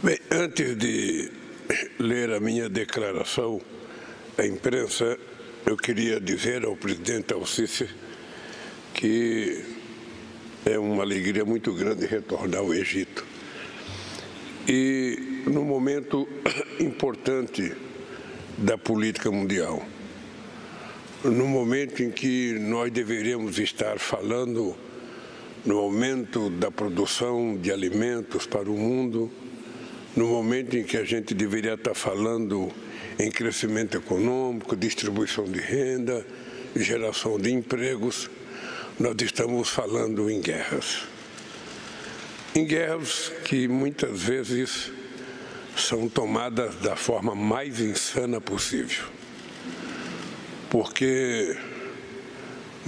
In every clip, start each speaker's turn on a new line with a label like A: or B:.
A: Bem, antes de ler a minha declaração à imprensa, eu queria dizer ao presidente Al-Sisi que é uma alegria muito grande retornar ao Egito. E num momento importante da política mundial, no momento em que nós deveríamos estar falando no aumento da produção de alimentos para o mundo, no momento em que a gente deveria estar falando em crescimento econômico, distribuição de renda, geração de empregos, nós estamos falando em guerras. Em guerras que muitas vezes são tomadas da forma mais insana possível. Porque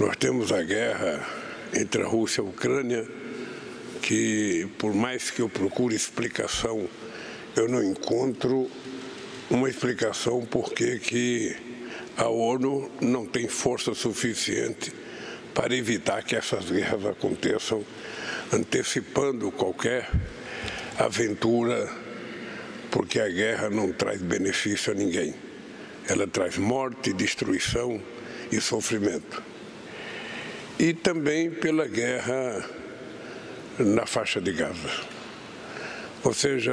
A: nós temos a guerra entre a Rússia e a Ucrânia, que por mais que eu procure explicação, eu não encontro uma explicação por que a ONU não tem força suficiente para evitar que essas guerras aconteçam, antecipando qualquer aventura, porque a guerra não traz benefício a ninguém. Ela traz morte, destruição e sofrimento. E também pela guerra na faixa de Gaza. Ou seja,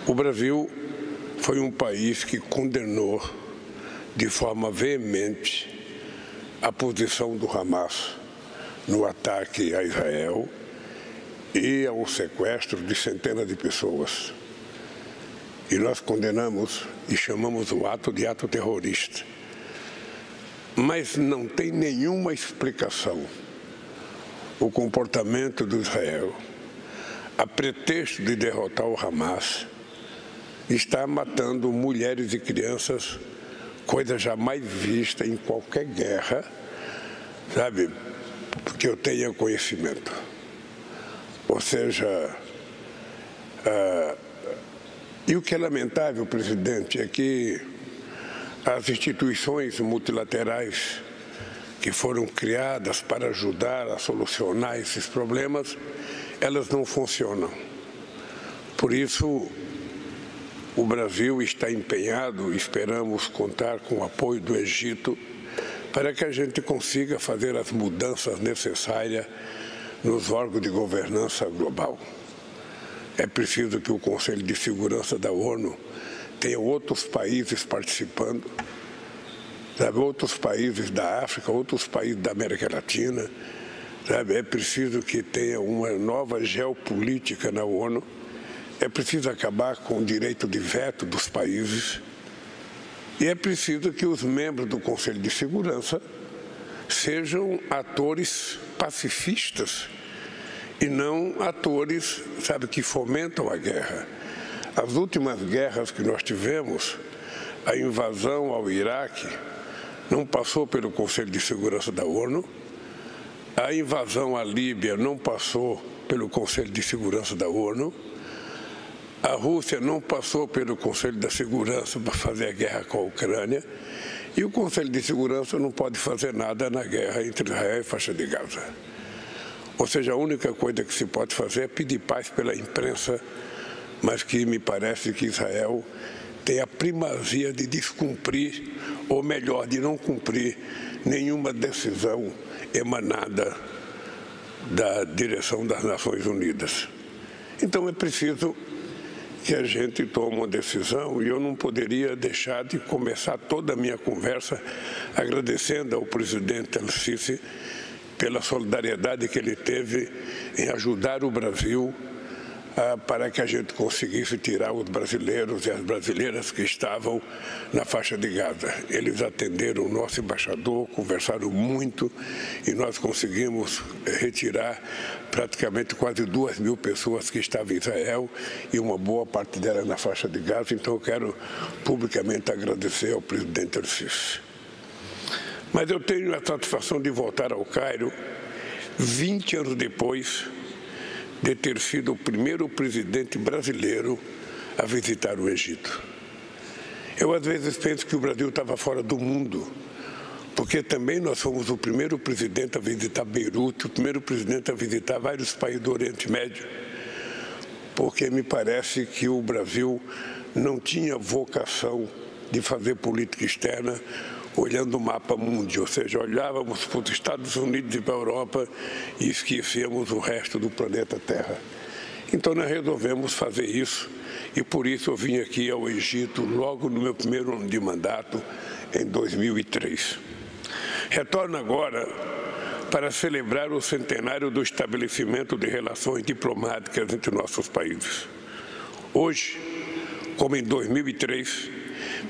A: o Brasil foi um país que condenou de forma veemente a posição do Hamas no ataque a Israel e ao sequestro de centenas de pessoas. E nós condenamos e chamamos o ato de ato terrorista. Mas não tem nenhuma explicação o comportamento do Israel, a pretexto de derrotar o Hamas, está matando mulheres e crianças, coisa jamais vista em qualquer guerra, sabe, que eu tenha conhecimento. Ou seja, e o que é lamentável, presidente, é que as instituições multilaterais que foram criadas para ajudar a solucionar esses problemas, elas não funcionam. Por isso, o Brasil está empenhado, esperamos contar com o apoio do Egito, para que a gente consiga fazer as mudanças necessárias nos órgãos de governança global. É preciso que o Conselho de Segurança da ONU tenha outros países participando, sabe, outros países da África, outros países da América Latina. Sabe, é preciso que tenha uma nova geopolítica na ONU. É preciso acabar com o direito de veto dos países. E é preciso que os membros do Conselho de Segurança sejam atores pacifistas e não atores, sabe, que fomentam a guerra. As últimas guerras que nós tivemos, a invasão ao Iraque, não passou pelo Conselho de Segurança da ONU, a invasão à Líbia não passou pelo Conselho de Segurança da ONU, a Rússia não passou pelo Conselho da Segurança para fazer a guerra com a Ucrânia, e o Conselho de Segurança não pode fazer nada na guerra entre Israel e faixa de Gaza. Ou seja, a única coisa que se pode fazer é pedir paz pela imprensa, mas que me parece que Israel tem a primazia de descumprir, ou melhor, de não cumprir nenhuma decisão emanada da direção das Nações Unidas. Então é preciso que a gente tome uma decisão, e eu não poderia deixar de começar toda a minha conversa agradecendo ao presidente Al-Sisi pela solidariedade que ele teve em ajudar o Brasil para que a gente conseguisse tirar os brasileiros e as brasileiras que estavam na faixa de Gaza. Eles atenderam o nosso embaixador, conversaram muito e nós conseguimos retirar praticamente quase 2.000 pessoas que estavam em Israel e uma boa parte delas na faixa de Gaza. Então eu quero publicamente agradecer ao presidente Al-Sisi. Mas eu tenho a satisfação de voltar ao Cairo 20 anos depois de ter sido o primeiro presidente brasileiro a visitar o Egito. Eu, às vezes, penso que o Brasil estava fora do mundo, porque também nós fomos o primeiro presidente a visitar Beirute, o primeiro presidente a visitar vários países do Oriente Médio, porque me parece que o Brasil não tinha vocação de fazer política externa olhando o mapa mundi, ou seja, olhávamos para os Estados Unidos e para a Europa e esquecíamos o resto do planeta Terra. Então nós resolvemos fazer isso e por isso eu vim aqui ao Egito logo no meu primeiro ano de mandato, em 2003. Retorno agora para celebrar o centenário do estabelecimento de relações diplomáticas entre nossos países. Hoje, como em 2003,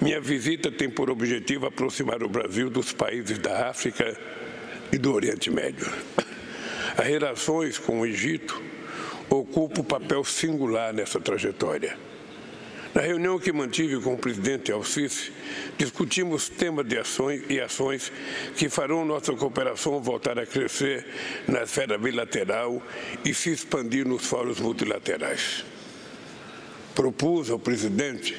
A: minha visita tem por objetivo aproximar o Brasil dos países da África e do Oriente Médio. As relações com o Egito ocupam um papel singular nessa trajetória. Na reunião que mantive com o presidente Al-Sisi, discutimos temas de ações que farão nossa cooperação voltar a crescer na esfera bilateral e se expandir nos fóruns multilaterais. Propus ao presidente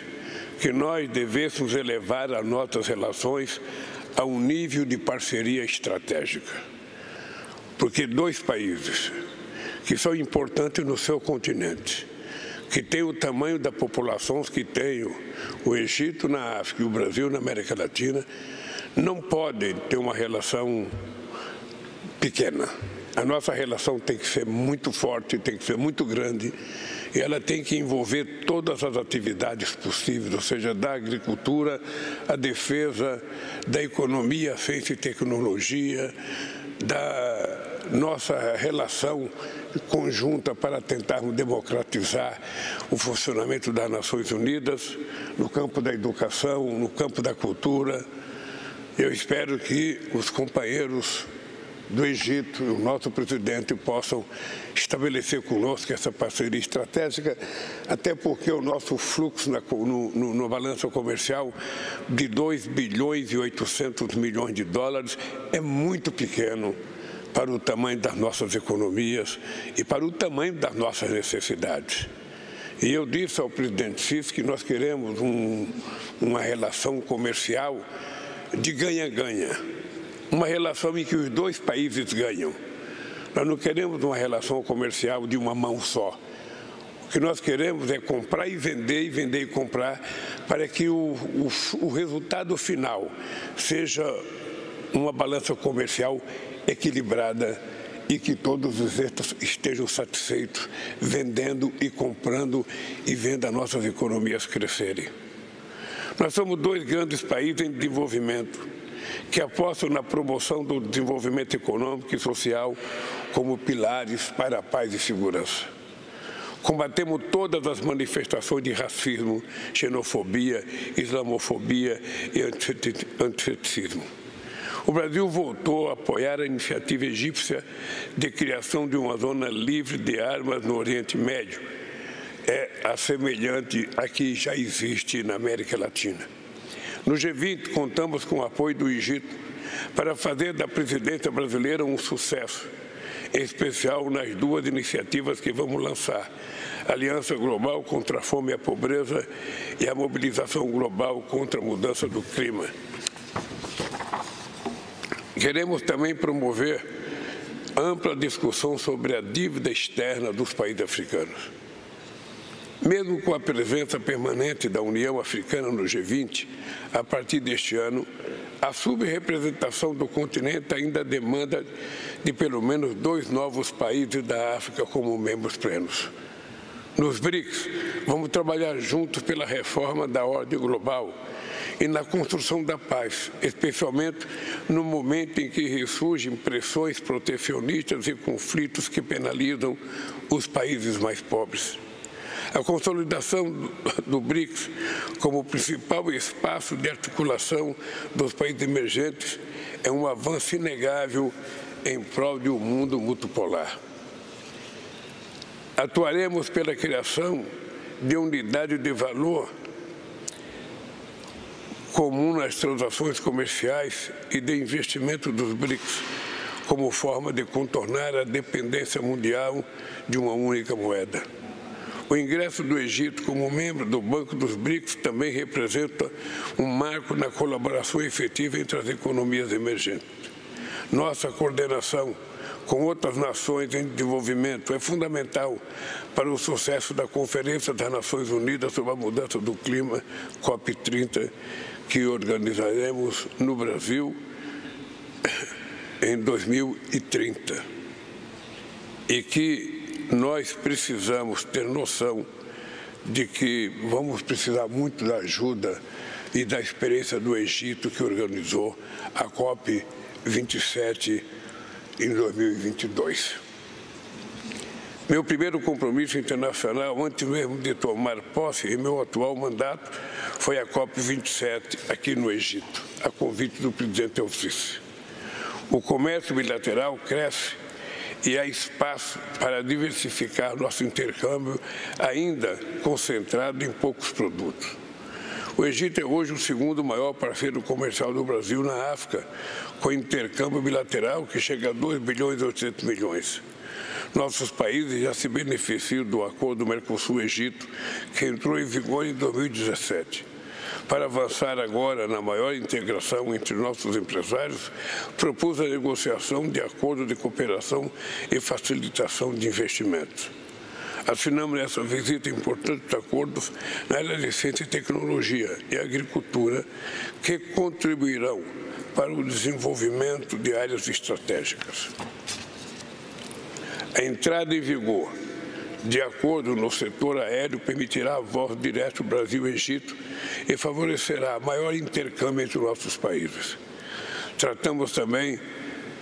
A: que nós devêssemos elevar as nossas relações a um nível de parceria estratégica, porque dois países que são importantes no seu continente, que tem o tamanho da população que tem o Egito na África e o Brasil na América Latina, não podem ter uma relação pequena. A nossa relação tem que ser muito forte, tem que ser muito grande, e ela tem que envolver todas as atividades possíveis, ou seja, da agricultura, a defesa, da economia, ciência e tecnologia, da nossa relação conjunta para tentarmos democratizar o funcionamento das Nações Unidas no campo da educação, no campo da cultura. Eu espero que os companheiros do Egito e o nosso presidente possam estabelecer conosco essa parceria estratégica, até porque o nosso fluxo no balanço comercial de 2 bilhões e 800 milhões de dólares é muito pequeno para o tamanho das nossas economias e para o tamanho das nossas necessidades. E eu disse ao presidente Sisi que nós queremos uma relação comercial de ganha-ganha, uma relação em que os dois países ganham. Nós não queremos uma relação comercial de uma mão só. O que nós queremos é comprar e vender e comprar, para que o resultado final seja uma balança comercial equilibrada e que todos os estejam satisfeitos vendendo e comprando e vendo as nossas economias crescerem. Nós somos dois grandes países em desenvolvimento que apostam na promoção do desenvolvimento econômico e social como pilares para a paz e segurança. Combatemos todas as manifestações de racismo, xenofobia, islamofobia e antifeticismo. O Brasil voltou a apoiar a iniciativa egípcia de criação de uma zona livre de armas no Oriente Médio, semelhante à que já existe na América Latina. No G20, contamos com o apoio do Egito para fazer da presidência brasileira um sucesso, em especial nas duas iniciativas que vamos lançar: a Aliança Global contra a Fome e a Pobreza e a Mobilização Global contra a Mudança do Clima. Queremos também promover ampla discussão sobre a dívida externa dos países africanos. Mesmo com a presença permanente da União Africana no G20, a partir deste ano, a subrepresentação do continente ainda demanda de pelo menos 2 novos países da África como membros plenos. Nos BRICS, vamos trabalhar juntos pela reforma da ordem global e na construção da paz, especialmente no momento em que ressurgem pressões protecionistas e conflitos que penalizam os países mais pobres. A consolidação do BRICS como principal espaço de articulação dos países emergentes é um avanço inegável em prol de um mundo multipolar. Atuaremos pela criação de unidade de valor comum nas transações comerciais e de investimento dos BRICS, como forma de contornar a dependência mundial de uma única moeda. O ingresso do Egito como membro do Banco dos BRICS também representa um marco na colaboração efetiva entre as economias emergentes. Nossa coordenação com outras nações em desenvolvimento é fundamental para o sucesso da Conferência das Nações Unidas sobre a Mudança do Clima, COP30, que organizaremos no Brasil em 2030. E que nós precisamos ter noção de que vamos precisar muito da ajuda e da experiência do Egito, que organizou a COP27 em 2022. Meu primeiro compromisso internacional, antes mesmo de tomar posse em meu atual mandato, foi a COP27 aqui no Egito, a convite do presidente El-Sisi. O comércio bilateral cresce e há espaço para diversificar nosso intercâmbio, ainda concentrado em poucos produtos. O Egito é hoje o segundo maior parceiro comercial do Brasil na África, com intercâmbio bilateral que chega a 2 bilhões e 800 milhões. Nossos países já se beneficiam do acordo Mercosul-Egito, que entrou em vigor em 2017. Para avançar agora na maior integração entre nossos empresários, propus a negociação de acordo de cooperação e facilitação de investimentos. Assinamos nessa visita importantes acordos na área de ciência e tecnologia e agricultura que contribuirão para o desenvolvimento de áreas estratégicas. A entrada em vigor de acordo no setor aéreo permitirá voos diretos Brasil-Egito e favorecerá maior intercâmbio entre nossos países. Tratamos também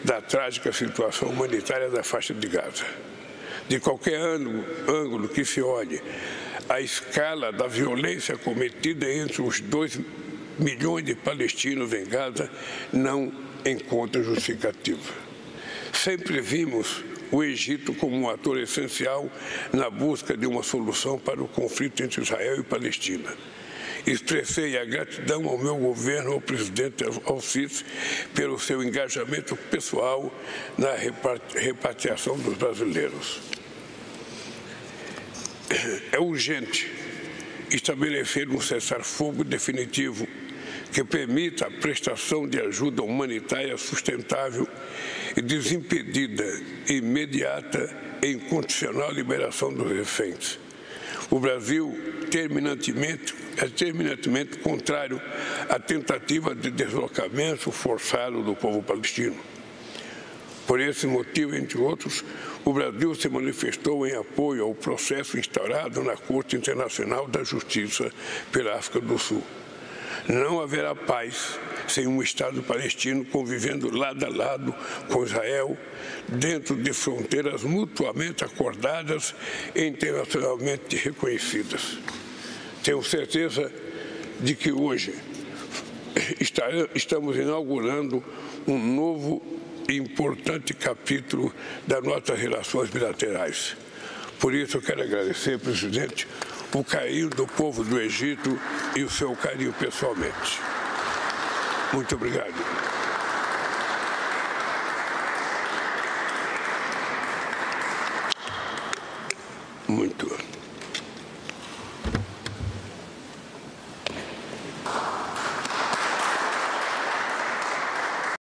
A: da trágica situação humanitária da faixa de Gaza. De qualquer ângulo que se olhe, a escala da violência cometida entre os 2 milhões de palestinos em Gaza não encontra justificativa. Sempre vimos o Egito como um ator essencial na busca de uma solução para o conflito entre Israel e Palestina. Expressei a gratidão ao meu governo, ao presidente El-Sisi, pelo seu engajamento pessoal na repatriação dos brasileiros. É urgente estabelecer um cessar-fogo definitivo que permita a prestação de ajuda humanitária sustentável e desimpedida, imediata e incondicional liberação dos reféns. O Brasil é terminantemente contrário à tentativa de deslocamento forçado do povo palestino. Por esse motivo, entre outros, o Brasil se manifestou em apoio ao processo instaurado na Corte Internacional da Justiça pela África do Sul. Não haverá paz sem um Estado palestino convivendo lado a lado com Israel, dentro de fronteiras mutuamente acordadas e internacionalmente reconhecidas. Tenho certeza de que hoje estamos inaugurando um novo e importante capítulo das nossas relações bilaterais. Por isso, eu quero agradecer, presidente, o carinho do povo do Egito e o seu carinho pessoalmente. Muito obrigado. Muito.